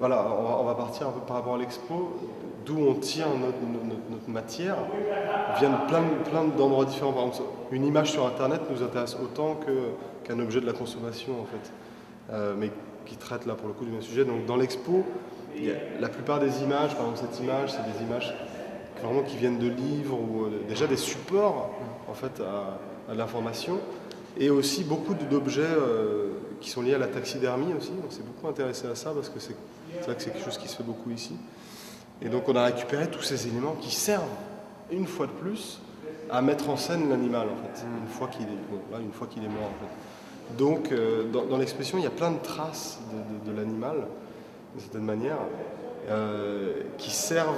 voilà, on va partir un peu par rapport à l'expo, d'où on tire notre matière, vient de plein d'endroits différents. Par exemple, une image sur Internet nous intéresse autant qu'un objet de la consommation, en fait, mais qui traite là pour le coup du même sujet. Donc dans l'expo, la plupart des images, par exemple cette image, c'est des images vraiment qui viennent de livres ou déjà des supports en fait à l'information, et aussi beaucoup d'objets qui sont liés à la taxidermie aussi. On s'est beaucoup intéressé à ça parce que c'est vrai que c'est quelque chose qui se fait beaucoup ici. Et donc on a récupéré tous ces éléments qui servent une fois de plus à mettre en scène l'animal en fait, une fois qu'il est, bon, là, une fois qu'il est mort en fait. Donc dans l'exposition il y a plein de traces de l'animal d'une certaine manière qui servent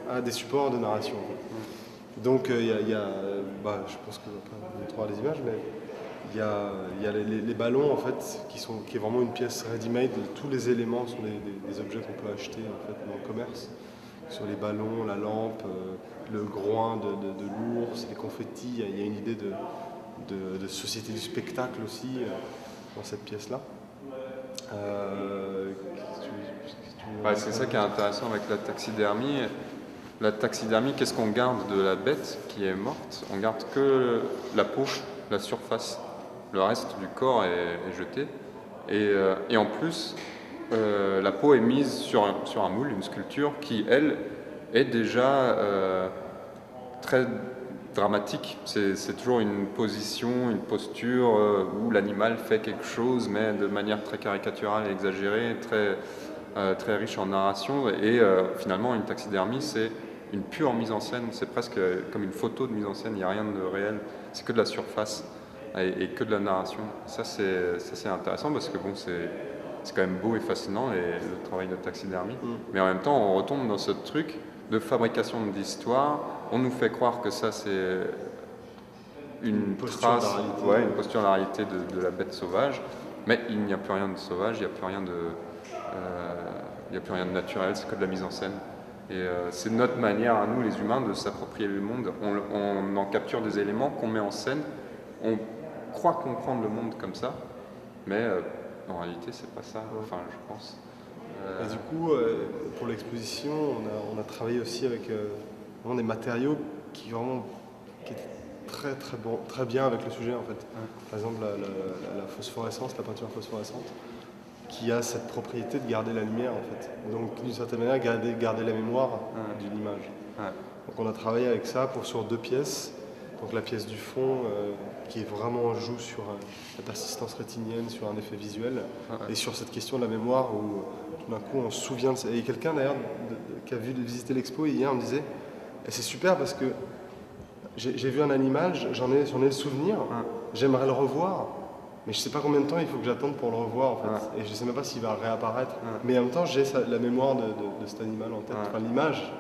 à des supports de narration. En fait. Donc il y a je pense que on trouvera les images, mais il y a les ballons en fait qui est vraiment une pièce ready-made. Tous les éléments sont des objets qu'on peut acheter en fait dans le commerce. Sur les ballons, la lampe, le groin de l'ours, les confettis, il y a une idée de société du spectacle aussi dans cette pièce-là. Ouais, c'est ça qui est intéressant avec la taxidermie. La taxidermie, qu'est-ce qu'on garde de la bête qui est morte? On garde que la peau, la surface. Le reste du corps est jeté. Et en plus, la peau est mise sur un moule, une sculpture qui, elle, est déjà très dramatique. C'est toujours une position, une posture où l'animal fait quelque chose, mais de manière très caricaturale et exagérée, très riche en narration. Et finalement, une taxidermie, c'est une pure mise en scène. C'est presque comme une photo de mise en scène. Il n'y a rien de réel. C'est que de la surface et que de la narration. Ça, c'est intéressant parce que bon, c'est quand même beau et fascinant le travail de taxidermie. Mais en même temps, on retombe dans ce truc de fabrication d'histoire. On nous fait croire que ça, c'est une trace, une posture de la réalité de la bête sauvage. Mais il n'y a plus rien de sauvage, il n'y a plus rien de naturel, c'est que de la mise en scène. Et c'est notre manière à nous, les humains, de s'approprier le monde. On en capture des éléments qu'on met en scène. On croit comprendre le monde comme ça, mais en réalité, c'est pas ça, enfin, je pense. Et du coup, pour l'exposition, on a travaillé aussi avec vraiment des matériaux qui étaient très bien avec le sujet en fait. Par exemple, la phosphorescence, la peinture phosphorescente, qui a cette propriété de garder la lumière en fait. Donc d'une certaine manière, garder la mémoire d'une image. Donc on a travaillé avec ça sur 2 pièces. Donc la pièce du fond qui est vraiment joue sur la persistance rétinienne, sur un effet visuel, et sur cette question de la mémoire où tout d'un coup on se souvient de ça. Et quelqu'un d'ailleurs qui a visité l'expo hier me disait c'est super parce que j'ai vu un animal, j'en ai le souvenir, j'aimerais le revoir, mais je sais pas combien de temps il faut que j'attende pour le revoir en fait. Et je sais même pas s'il va réapparaître. Mais en même temps j'ai la mémoire de cet animal en tête, enfin l'image.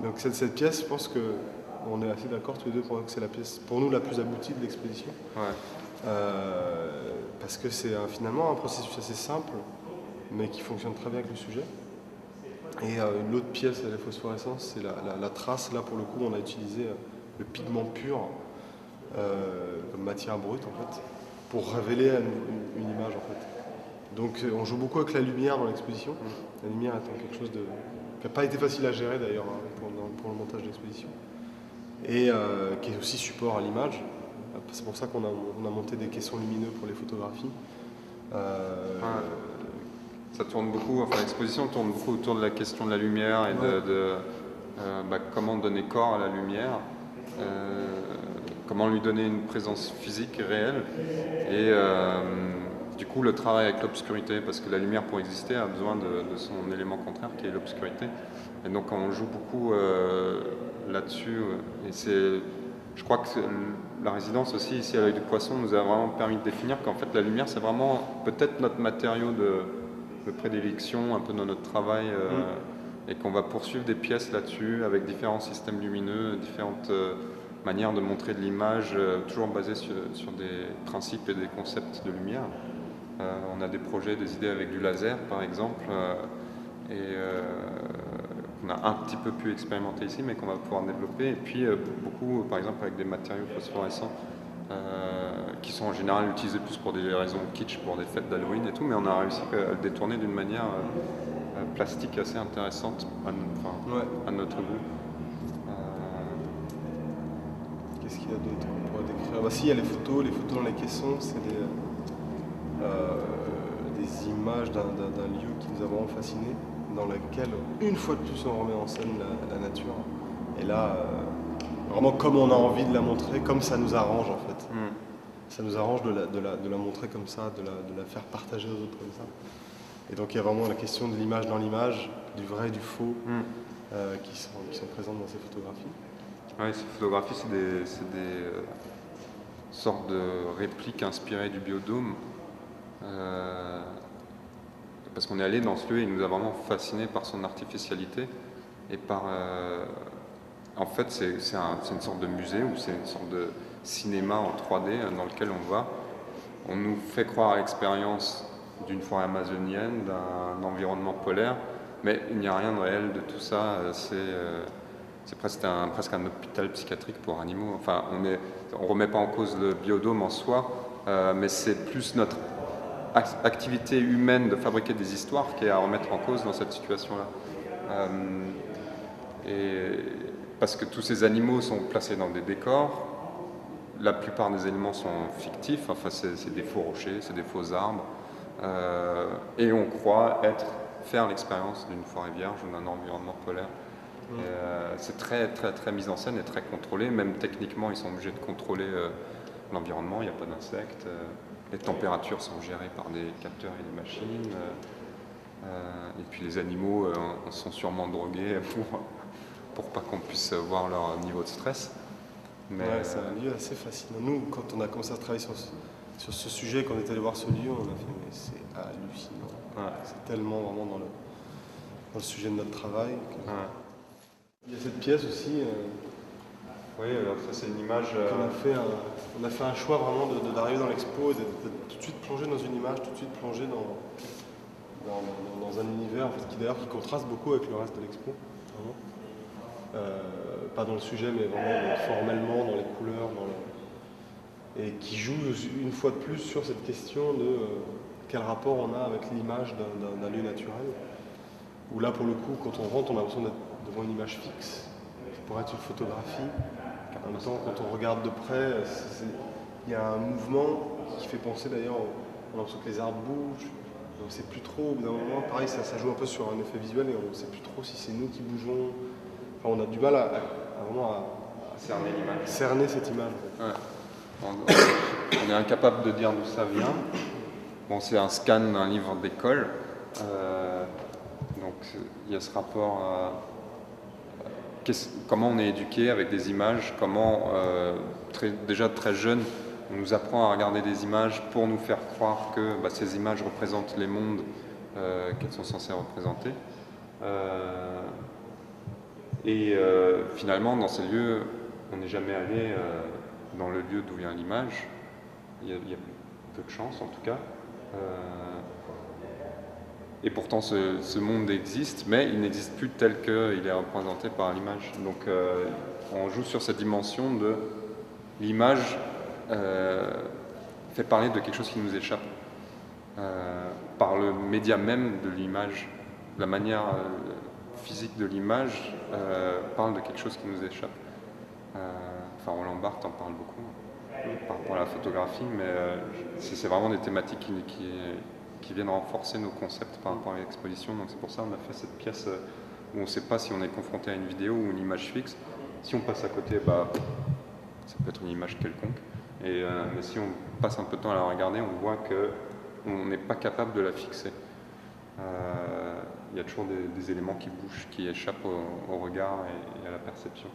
Donc cette pièce, je pense que on est assez d'accord tous les deux pour que c'est la pièce, pour nous, la plus aboutie de l'exposition. Parce que c'est finalement un processus assez simple, mais qui fonctionne très bien avec le sujet. Et l'autre pièce, la phosphorescence, c'est la trace. Là, pour le coup, on a utilisé le pigment pur comme matière brute, en fait, pour révéler une image, en fait. Donc, on joue beaucoup avec la lumière dans l'exposition. La lumière étant quelque chose qui n'a pas été facile à gérer, d'ailleurs, pour le montage de l'exposition. Et qui est aussi support à l'image. C'est pour ça qu'on a monté des caissons lumineux pour les photographies. Ça tourne beaucoup, enfin l'exposition tourne beaucoup autour de la question de la lumière et de comment donner corps à la lumière, comment lui donner une présence physique réelle et du coup le travail avec l'obscurité, parce que la lumière pour exister a besoin de son élément contraire qui est l'obscurité. Et donc on joue beaucoup là-dessus. Et je crois que la résidence aussi ici à l'Œil du Poisson nous a vraiment permis de définir qu'en fait la lumière c'est vraiment peut-être notre matériau de prédilection, un peu dans notre travail, et qu'on va poursuivre des pièces là-dessus avec différents systèmes lumineux, différentes manières de montrer de l'image, toujours basées sur des principes et des concepts de lumière. On a des projets, des idées avec du laser par exemple, qu'on a un petit peu pu expérimenter ici, mais qu'on va pouvoir développer. Et puis beaucoup, par exemple, avec des matériaux phosphorescents qui sont en général utilisés plus pour des raisons kitsch, pour des fêtes d'Halloween et tout, mais on a réussi à le détourner d'une manière plastique assez intéressante à notre goût. Qu'est-ce qu'il y a d'autre qu'on pourrait décrire? Bah, si, il y a les photos dans les caissons, c'est des images d'un lieu qui nous a vraiment fascinés, dans lequel, une fois de plus, on remet en scène la nature. Et là, vraiment comme on a envie de la montrer, comme ça nous arrange en fait. Ça nous arrange de la montrer comme ça, de la faire partager aux autres comme ça. Et donc il y a vraiment la question de l'image dans l'image, du vrai et du faux, qui sont présentes dans ces photographies. Oui, ces photographies, c'est des sortes de répliques inspirées du Biodôme. Parce qu'on est allé dans ce lieu et il nous a vraiment fascinés par son artificialité et par... en fait, c'est une sorte de musée ou c'est une sorte de cinéma en 3D dans lequel on va. On nous fait croire à l'expérience d'une forêt amazonienne, d'un environnement polaire, mais il n'y a rien de réel de tout ça. C'est presque un hôpital psychiatrique pour animaux. Enfin, on remet pas en cause le Biodôme en soi, mais c'est plus notre activité humaine de fabriquer des histoires qui est à remettre en cause dans cette situation-là. Et parce que tous ces animaux sont placés dans des décors, la plupart des éléments sont fictifs, enfin c'est des faux rochers, c'est des faux arbres, et on croit faire l'expérience d'une forêt vierge ou d'un environnement polaire. C'est très, très, très mis en scène et très contrôlé, même techniquement ils sont obligés de contrôler l'environnement, il n'y a pas d'insectes, les températures sont gérées par des capteurs et des machines, et puis les animaux sont sûrement drogués pour pas qu'on puisse voir leur niveau de stress. Mais c'est un lieu assez fascinant. Nous, quand on a commencé à travailler sur ce sujet, quand on est allé voir ce lieu, on a fait mais c'est hallucinant. C'est tellement vraiment dans le sujet de notre travail. Il y a cette pièce aussi. Oui, alors ça c'est une image. On a fait un choix vraiment d'arriver dans l'expo et de tout de suite plonger dans une image, tout de suite plonger dans un univers en fait, qui contraste beaucoup avec le reste de l'expo. Pas dans le sujet, mais vraiment formellement, dans les couleurs, et qui joue une fois de plus sur cette question de quel rapport on a avec l'image d'un lieu naturel. Où là, pour le coup, quand on rentre, on a l'impression d'être devant une image fixe. Ça pourrait être une photographie. En même temps, quand on regarde de près, il y a un mouvement qui fait penser d'ailleurs, on a l'impression que les arbres bougent. On ne sait plus trop, au bout d'un moment, pareil, ça joue un peu sur un effet visuel et on ne sait plus trop si c'est nous qui bougeons. Enfin, on a du mal à vraiment cerner l'image. Cerner cette image. En fait. On est incapable de dire d'où ça vient. Bon, c'est un scan d'un livre d'école. Donc il y a ce rapport à comment on est éduqué avec des images, comment déjà très jeune on nous apprend à regarder des images pour nous faire croire que ces images représentent les mondes qu'elles sont censées représenter. Finalement dans ces lieux on n'est jamais allé dans le lieu d'où vient l'image, il y a peu de chance en tout cas. Et pourtant ce monde existe, mais il n'existe plus tel qu'il est représenté par l'image. Donc on joue sur cette dimension de l'image fait parler de quelque chose qui nous échappe. Par le média même de l'image, la manière physique de l'image parle de quelque chose qui nous échappe. Roland Barthes en parle beaucoup par rapport à la photographie, mais c'est vraiment des thématiques qui viennent renforcer nos concepts par rapport à l'exposition. Donc c'est pour ça qu'on a fait cette pièce où on ne sait pas si on est confronté à une vidéo ou une image fixe. Si on passe à côté, ça peut être une image quelconque. Mais si on passe un peu de temps à la regarder, on voit qu'on n'est pas capable de la fixer. Il y a toujours des éléments qui bougent, qui échappent au regard et à la perception.